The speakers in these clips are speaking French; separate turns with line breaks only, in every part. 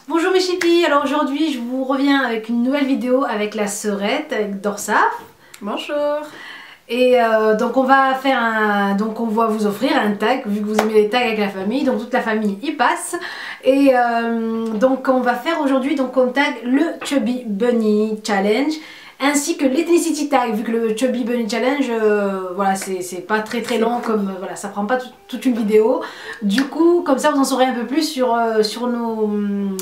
Bonjour mes chippies, alors aujourd'hui je vous reviens avec une nouvelle vidéo avec la sœurette, avec Dorsaf.
Bonjour.
Et donc on va faire un... Donc on va vous offrir un tag, vu que vous aimez les tags avec la famille, donc toute la famille y passe. Et donc on va faire aujourd'hui, donc on tag le Chubby Bunny Challenge, ainsi que l'Ethnicity Tag, vu que le Chubby Bunny Challenge, voilà, c'est pas très long, comme voilà, ça prend pas toute une vidéo. Du coup, comme ça vous en saurez un peu plus sur nos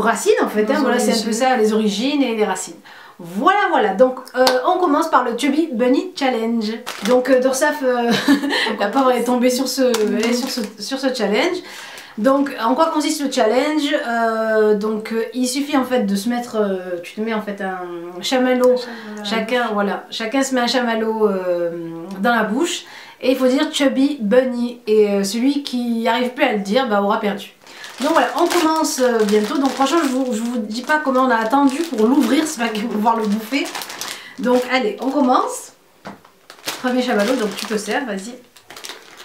racines en fait, hein, voilà, c'est un peu ça, les origines et les racines. Voilà, donc on commence par le Chubby Bunny Challenge. Donc Dorsaf, la pauvre, elle est tombée sur ce challenge. Donc en quoi consiste le challenge? Il suffit en fait de se mettre, tu te mets en fait un chamallow, chacun se met un chamallow dans la bouche et il faut dire Chubby Bunny, et celui qui n'arrive plus à le dire aura perdu. Donc voilà, on commence bientôt. Donc franchement, je vous dis pas comment on a attendu pour l'ouvrir, c'est pas pour pouvoir le bouffer. Donc allez, on commence. Premier chamallow, donc tu te sers, vas-y.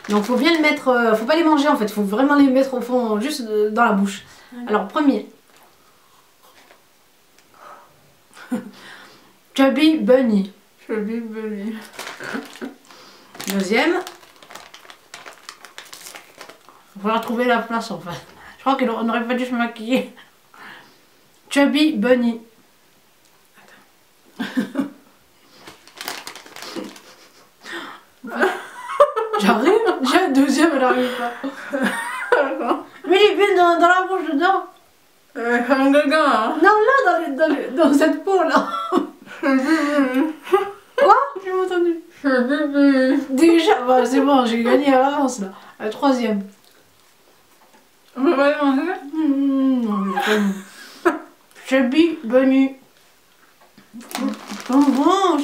Donc faut bien le mettre, faut pas les manger en fait, faut vraiment les mettre au fond, juste dans la bouche. Alors premier. Chubby Bunny.
Chubby Bunny.
Deuxième. Il va falloir trouver la place en fait. Je crois qu'on n'aurait pas dû se maquiller. Chubby Bunny. J'arrive. J'ai un deuxième, elle n'arrive pas. Mais il est bien dans la bouche dedans.
Un gaga, hein.
Non, là, dans cette peau là. Quoi? J'ai pas entendu. Déjà, bah, c'est bon, j'ai gagné à l'avance là. La troisième.
On va pas les manger?
Non, mais pas bon. Chubby Bunny. J'en bon.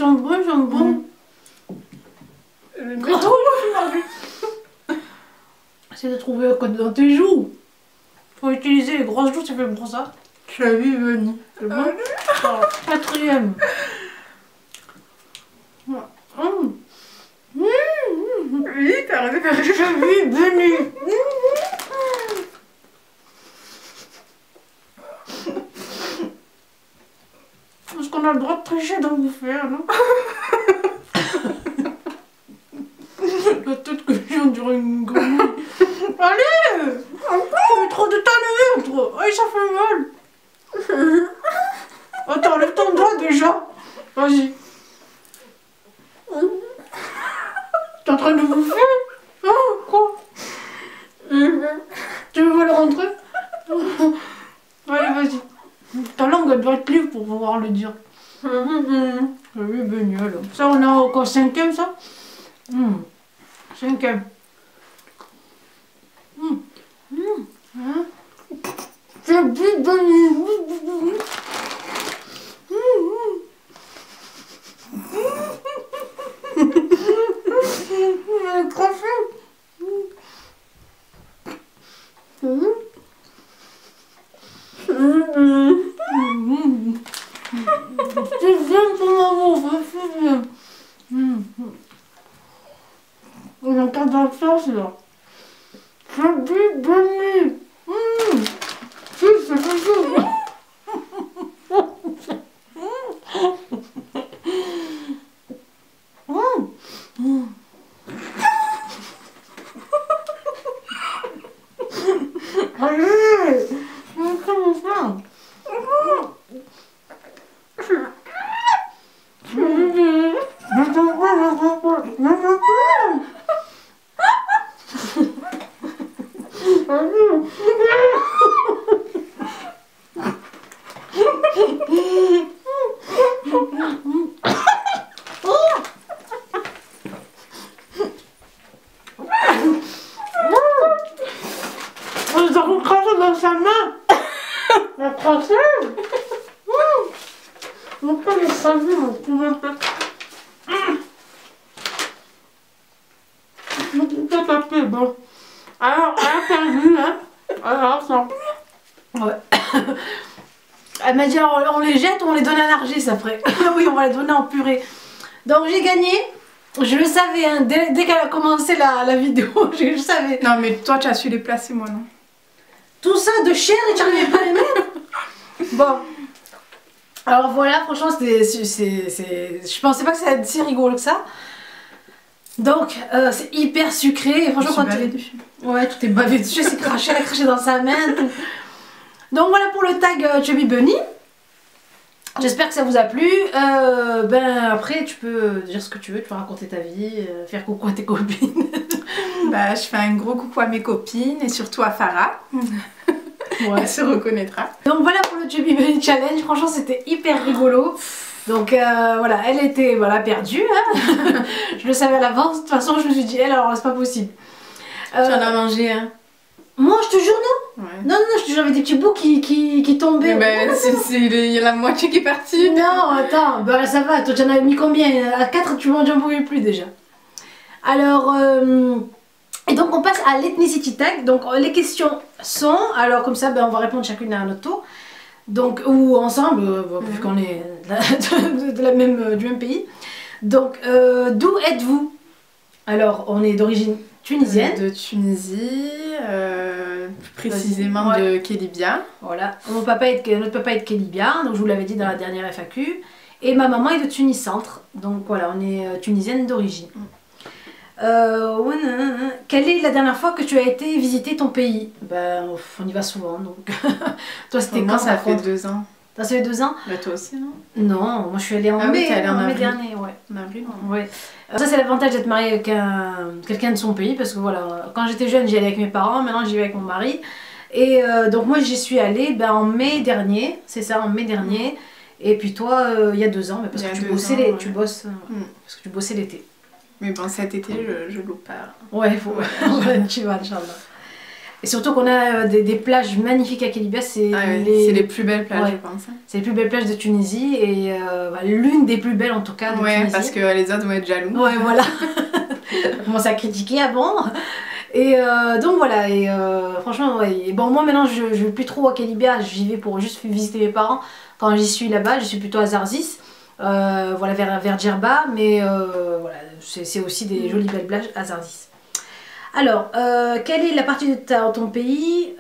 Essaye de trouver un code dans tes joues. Faut utiliser les grosses joues, c'est fait pour ça.
Chubby Bunny.
C'est bon? Quatrième.
Oui, t'as arrêté de faire
Chubby Bunny. Est-ce qu'on a le droit de tricher dans bouffer, non? La tête que j'ai, on dirait une grenouille. Allez! Tu mets trop de ta ventre! Aïe, ça fait mal! Attends, lève ton doigt déjà! Vas-y! T'es en train de bouffer? Oh, quoi? Tu veux le rentrer? Allez, vas-y! Ta langue, elle doit être libre pour pouvoir le dire. Oui, ben alors. Ça, on a encore cinquième, ça? Cinquième. C'est bien Bunny. Elle est trop fine. C'est bien pour ma bouffe, c'est bien. On entend dans le sens là. Chubby Bunny. Si, c'est possible. Allez, comment ça? On s'en recrache dans sa main. La française. On peut le savoir, on peut pas. On peut pas taper, bon. Alors, elle a perdu, hein. Alors, ça. Ouais. Elle m'a dit, alors, on les jette ou on les donne à Nargis après. Oui, on va les donner en purée. Donc, j'ai gagné. Je le savais, hein, dès qu'elle a commencé la vidéo, je savais.
Non, mais toi, tu as su les placer, moi, non?
tout ça de chair et tu n'arrivais pas à les mettre. Bon. Alors voilà, franchement, je pensais pas que ça allait être si rigolo que ça. Donc, c'est hyper sucré. Et franchement, quand ouais, tout est bavé dessus, c'est craché, elle a craché dans sa main. Tout. Donc voilà pour le tag Chubby Bunny. J'espère que ça vous a plu. Ben après, tu peux dire ce que tu veux, tu peux raconter ta vie, faire coucou à tes copines.
Bah, je fais un gros coucou à mes copines et surtout à Farah. Ouais. Elle se reconnaîtra.
Donc voilà pour le Chubby Bunny Challenge. Franchement, c'était hyper rigolo. Donc voilà, elle était perdue. Hein. Je le savais à l'avance. De toute façon, je me suis dit, elle, alors c'est pas possible.
Tu en as mangé un?
Moi, je te jure, non.
Ouais.
Non, je te jure, j'avais des petits bouts qui tombaient.
Mais il y a la moitié qui est partie.
Non, attends, bah ça va. Toi, tu en as mis combien? À 4, tu m'en pouvais plus déjà. Alors, et donc on passe à l'ethnicity tag. Donc les questions sont, alors comme ça, ben, on va répondre chacune à notre tour. Donc, ou ensemble, vu qu'on est du même pays. Donc, d'où êtes-vous? Alors, on est d'origine tunisienne.
De Tunisie, plus précisément de Kélibia.
Voilà, notre papa est de Kélibia, donc je vous l'avais dit dans la dernière FAQ. Et ma maman est de Tunis Centre, donc voilà, on est tunisienne d'origine. Quelle est la dernière fois que tu as été visiter ton pays? Ben, on y va souvent, donc. Toi, c'était quand?
Ça fait 2 ans.
Ça fait 2 ans?
Bah, toi aussi, non?
Non, moi je suis allée en mai, en mai dernier, ouais.
En avril,
ouais. Ça, c'est l'avantage d'être mariée avec quelqu'un de son pays, parce que voilà, quand j'étais jeune, j'y allais avec mes parents, maintenant j'y vais avec mon mari. Et donc, moi, j'y suis allée en mai dernier, c'est ça, en mai dernier. Et puis toi, il y a 2 ans, mais parce que tu bossais parce que tu bossais l'été.
Mais bon, cet été, je loupe pas.
Ouais, tu vas, Inch'Allah. Et surtout qu'on a des plages magnifiques à Kélibia, c'est
les plus belles plages, je pense.
C'est les plus belles plages de Tunisie et l'une des plus belles en tout cas de Tunisie.
Parce que les autres vont être jaloux.
Ouais, voilà. On commence à critiquer avant. Et donc voilà, et franchement, ouais. Et bon, moi maintenant je vais plus trop à Kélibia, j'y vais pour juste visiter mes parents. Quand j'y suis là-bas, je suis plutôt à Zarzis. Voilà, vers Djerba, mais voilà, c'est aussi des jolies belles plages à Zarzis. Alors, quelle est la partie de ton pays,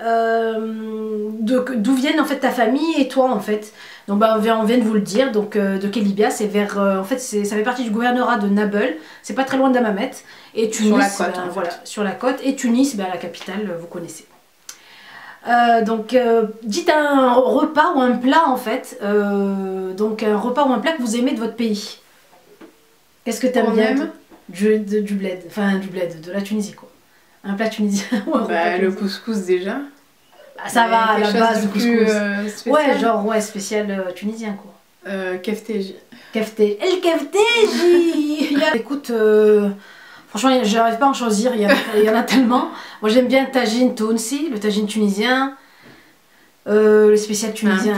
d'où viennent en fait ta famille et toi en fait? Donc on vient de vous le dire, donc de Kélibia, c'est vers, en fait ça fait partie du gouvernorat de Nabeul, c'est pas très loin d'Hammamet, et Tunis, sur la côte, voilà, sur la côte, et Tunis, la capitale, vous connaissez. Donc dites un repas ou un plat en fait, donc un repas ou un plat que vous aimez de votre pays. Qu'est-ce que t'aimes bien du bled, enfin du bled, de la Tunisie quoi. Un plat tunisien ou un repas
le couscous déjà.
Bah, ça va à la base du couscous.
Spécial.
Ouais, genre spécial tunisien quoi.
Kefteji.
El kefteji. Écoute, franchement, j'arrive pas à en choisir, il y en a tellement. Moi j'aime bien le tagine tounsi, le tagine tunisien, le spécial tunisien.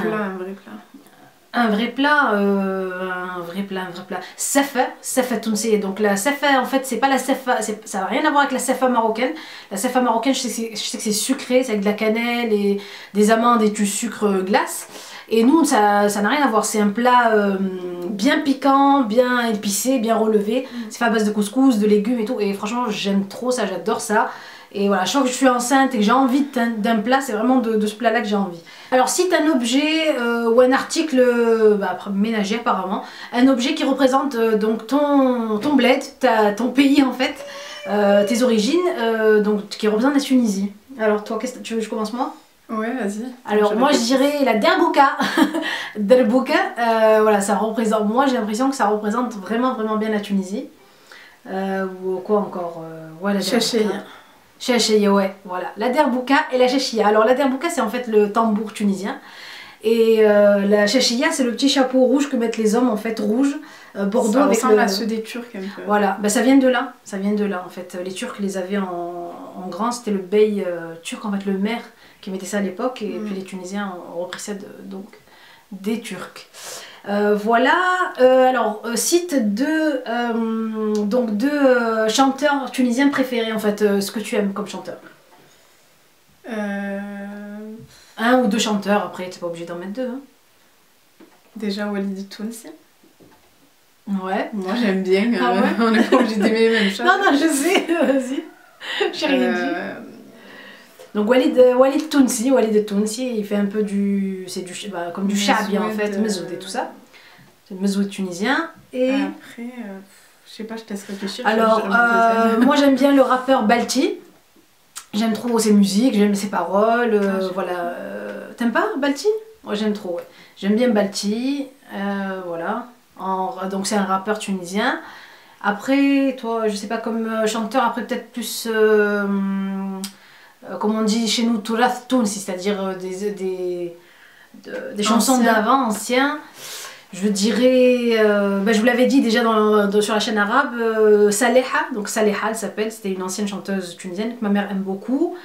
Un vrai plat.
Un vrai plat. Safa tounsi. Donc la safa, en fait, c'est pas la safa, ça n'a rien à voir avec la safa marocaine. La safa marocaine, je sais que c'est sucré, c'est avec de la cannelle et des amandes et du sucre glace. Et nous, ça n'a rien à voir. C'est un plat bien piquant, bien épicé, bien relevé. C'est fait à base de couscous, de légumes et tout. Et franchement, j'aime trop ça, j'adore ça. Et voilà, chaque fois que je suis enceinte et que j'ai envie d'un plat, c'est vraiment de ce plat-là que j'ai envie. Alors, si tu as un objet ou un article ménager apparemment, un objet qui représente donc ton bled, ton pays en fait, tes origines, donc qui représente la Tunisie. Alors, toi, tu veux que je commence moi?
Ouais, vas-y.
Alors moi je dirais la derbouka. Derbouka, voilà, ça représente, moi j'ai l'impression que ça représente vraiment bien la Tunisie. Ou quoi encore, ouais, la
Chachia.
Chachia, ouais, voilà. La derbouka et la chachia. Alors la derbouka c'est en fait le tambour tunisien. Et la chachia c'est le petit chapeau rouge que mettent les hommes en fait, rouge, bordeaux
ça
avec
ressemble à ceux des Turcs un peu. Voilà,
bah, ça vient de là en fait. Les Turcs les avaient en grand, c'était le bey turc en fait, le maire qui mettait ça à l'époque, et puis les Tunisiens ont repris ça donc des Turcs. Voilà, alors cite deux chanteurs tunisiens préférés en fait, ce que tu aimes comme chanteur. Un ou deux chanteurs, après t'es pas obligé d'en mettre deux. Hein.
Déjà Walid Tounsi.
Ouais.
Moi j'aime bien,
ouais.
On n'est pas obligé d'aimer les mêmes choses.
Non, je sais, vas-y. J'ai rien dit. Donc Walid Tounsi, il fait un peu du... C'est du, comme du shabi en fait, mezoud et tout ça. C'est le mezoud tunisien. Et
après, je sais pas, je te laisse réfléchir.
Alors, moi j'aime bien le rappeur Balti. J'aime trop ses musiques, j'aime ses paroles, voilà. T'aimes pas Balti? Moi j'aime trop, ouais. J'aime bien Balti, voilà. Donc c'est un rappeur tunisien. Après, toi, je sais pas, comme chanteur, après peut-être plus, comme on dit chez nous, Tourath Tounsi, c'est-à-dire des chansons d'avant, anciens. Je dirais, je vous l'avais dit déjà sur la chaîne arabe, Saleha, donc Saleha elle s'appelle, c'était une ancienne chanteuse tunisienne que ma mère aime beaucoup.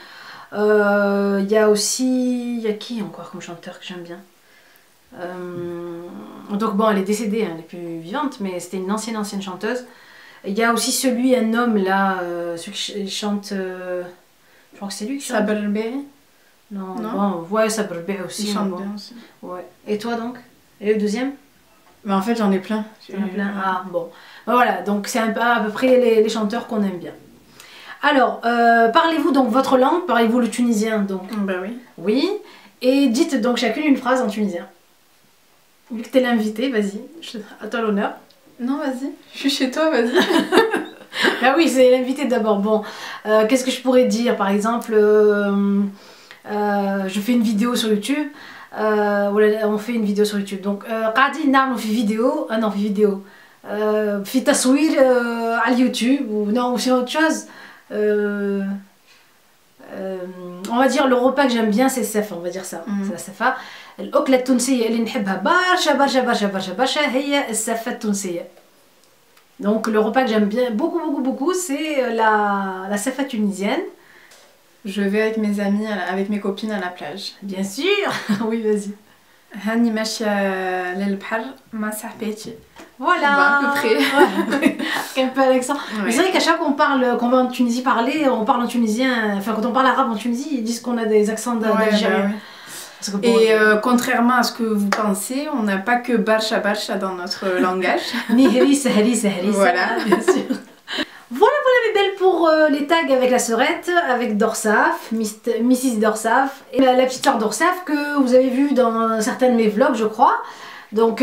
Il y a aussi, il y a qui encore comme chanteur que j'aime bien? Donc bon, elle est décédée, hein, elle est plus vivante, mais c'était une ancienne chanteuse. Il y a aussi un homme là, celui qui chante, je crois que c'est lui qui chante.
Sabr Berri?
Non, bon, ouais, Sabr Berri aussi.
Il chante bien aussi.
Ouais. Et toi donc? Et le deuxième?
Mais en fait j'en ai plein.
Ah bon. Voilà, donc c'est à peu près les chanteurs qu'on aime bien. Alors, parlez-vous donc votre langue, parlez-vous le tunisien donc?
Bah oui.
Oui. Et dites donc chacune une phrase en tunisien. Vu que t'es l'invité, vas-y, à toi l'honneur.
Non, vas-y, je suis chez toi, vas-y.
Ah oui, c'est l'invité d'abord. Bon, qu'est-ce que je pourrais dire? Par exemple, je fais une vidéo sur YouTube. On fait une vidéo sur YouTube. Donc, قاعدين نعملوا في فيديو, non, في فيديو. في تصوير على اليوتيوب ou non, ou c'est autre chose. On va dire le repas que j'aime bien, c'est Safa, on va dire ça. C'est la Safa. الأكلة التونسية اللي نحبها برشا هي السفة التونسية. Donc le repas que j'aime bien beaucoup, c'est la Safa tunisienne.
Je vais avec mes amis, avec mes copines à la plage.
Bien sûr. Oui, vas-y.
هاني ماشية للبحر مع صاحبتي.
Voilà.
À peu près.
Un peu d'accent. Ouais. C'est vrai qu'à chaque fois qu'on va en Tunisie parler, on parle en tunisien. Enfin, quand on parle arabe en Tunisie, ils disent qu'on a des accents d'Algérien.
Et contrairement à ce que vous pensez, on n'a pas que Barcha dans notre langage.
Nihri, Sahri,
voilà,
bien sûr. Voilà mes belles pour les tags avec la sœurette, avec Dorsaf, Mrs Dorsaf, et la petite sœur Dorsaf que vous avez vu dans certains de mes vlogs, je crois. Donc,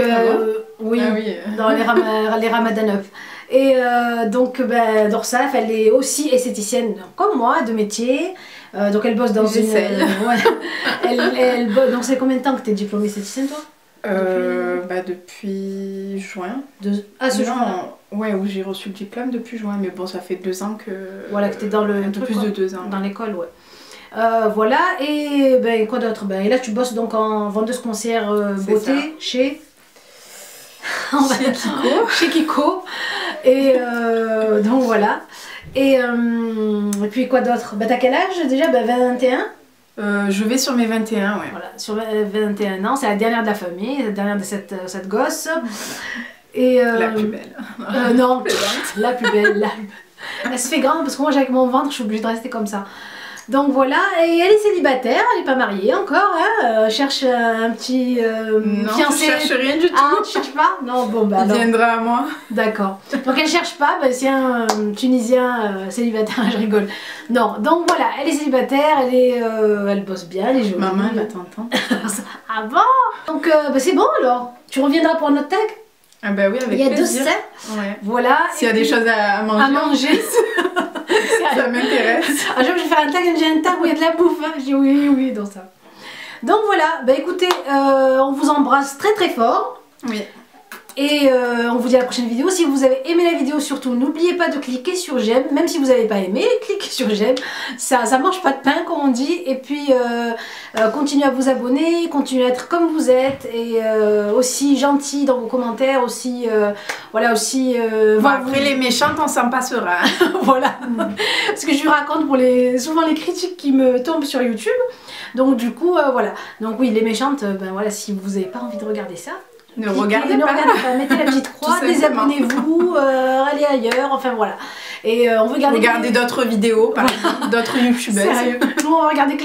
oui, dans les Ramadan Up. Et donc, Dorsaf, elle est aussi esthéticienne comme moi, de métier. Donc, elle bosse dans une. Elle bosse. Donc, c'est combien de temps que tu es diplômée esthéticienne, toi?
Depuis juin.
Ah, ce juin?
Ouais, où j'ai reçu le diplôme depuis juin. Mais bon, ça fait 2 ans que.
Voilà, que tu es dans le.
Un peu plus de 2 ans.
Dans l'école, ouais. Voilà, et quoi d'autre? Et là, tu bosses donc en vendeuse conseillère beauté chez Kiko. Chez Kiko. Et donc voilà. Et puis quoi d'autre? T'as quel âge déjà? 21.
Je vais sur mes 21, ouais.
Voilà, sur 21 ans, c'est la dernière de la famille, la dernière de cette gosse. Et
la plus belle.
Non, la plus belle. Elle se fait grande parce que moi, avec mon ventre, je suis obligée de rester comme ça. Donc voilà, et elle est célibataire, elle n'est pas mariée encore, hein, cherche un petit fiancé.
Non, je cherche rien du tout.
Ah, tu cherches pas? Non, bon bah.
Il viendra à moi.
D'accord. Donc elle cherche pas, c'est un Tunisien célibataire, je rigole. Non, donc voilà, elle est célibataire, elle bosse bien, elle est jolie.
Maman, elle va t'entendre.
Ah bon? Donc c'est bon alors, tu reviendras pour un autre tag?
Ah bah oui, avec plaisir.
Il y a 2 sets.
Ouais.
Voilà.
S'il y a des choses à manger. Ça m'intéresse.
Un jour je vais faire un tag, j'ai un tag où il y a de la bouffe. Hein. Je dis oui, dans ça. Donc voilà, écoutez, on vous embrasse très fort.
Oui.
Et on vous dit à la prochaine vidéo. Si vous avez aimé la vidéo, surtout n'oubliez pas de cliquer sur j'aime. Même si vous n'avez pas aimé, cliquez sur j'aime. Ça mange pas de pain comme on dit. Et puis continuez à vous abonner, continuez à être comme vous êtes. Et aussi gentil dans vos commentaires. Aussi voilà aussi.
Après les méchantes on s'en passera.
Voilà. Parce que je vous raconte pour souvent les critiques qui me tombent sur YouTube. Donc du coup voilà. Donc oui les méchantes, voilà, si vous n'avez pas envie de regarder ça.
Ne regardez pas,
mettez la petite croix, désabonnez-vous, allez ailleurs, enfin voilà. Et on veut garder.
Regardez d'autres vidéos, par exemple, d'autres youtubeurs.
Sérieux. Nous on veut garder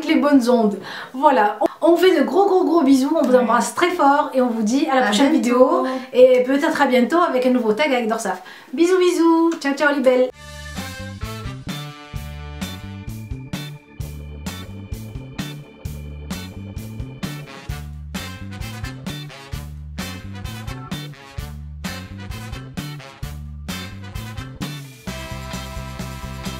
que les bonnes ondes. Voilà. On vous fait de gros bisous, on vous embrasse très fort et on vous dit à la prochaine vidéo. Et peut-être à bientôt avec un nouveau tag avec Dorsaf. Bisous, ciao les belles.